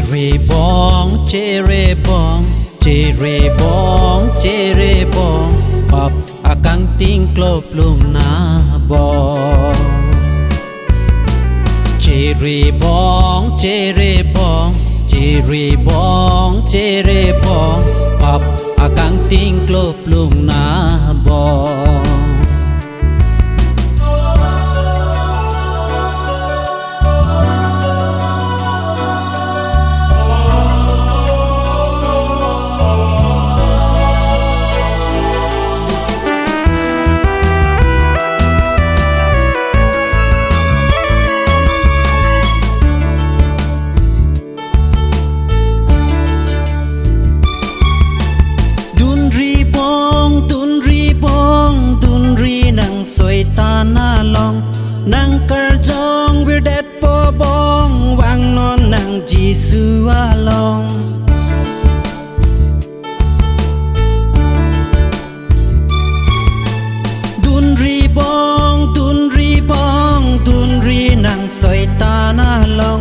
เรบองเจเรบองเจเรบองเจเรบองปับอากังติ้งกลบลุมนาบองเจเรบองเจเรบองเจเรบองเจเรบองปับอากังติ้งกลบลุมนาบองสวยตาหน้าลองนังกระจองวิเด็ดปอบองวางนอนนังจีสุอาลองดุนรีบองดุนรีบองดุนรีนังสวยตาหน้าลอง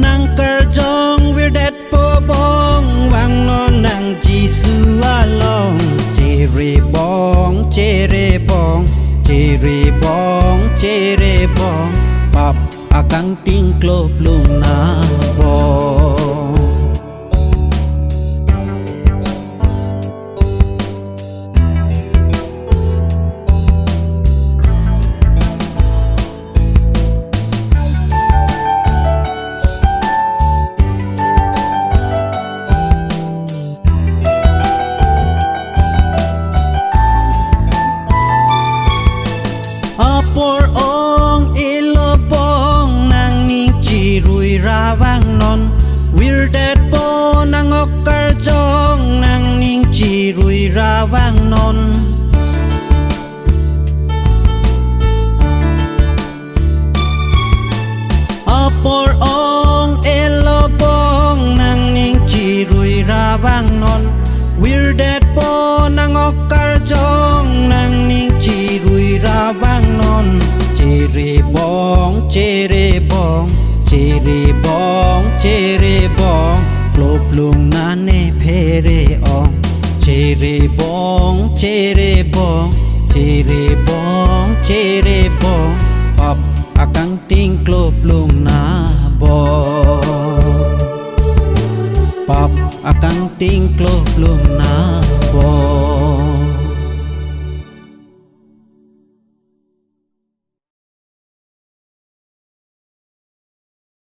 นังกระจองวิเด็ดปอบองวางนอนนังจีสุอาลองเจเรบองเจเรบองเจเรบองเจเรบองปับอากังติ้งกลบลุงนาบองปอร์องเอลบองนางนิงจีรุยราวังนอนวิลเดดโปนางอกกระจองนางนิงจีรุยราวังนอนปอร์องเอลบองนางนิงจีรุยราวังนอนวิลเดดโปนางอกกระจองนางนิงจีรุยราวังนอนเจเรบองเจเรบองเจเรบองเจเรบองกลบลุงนาเนเพเรอองเจเรบองเจเรบองเจเร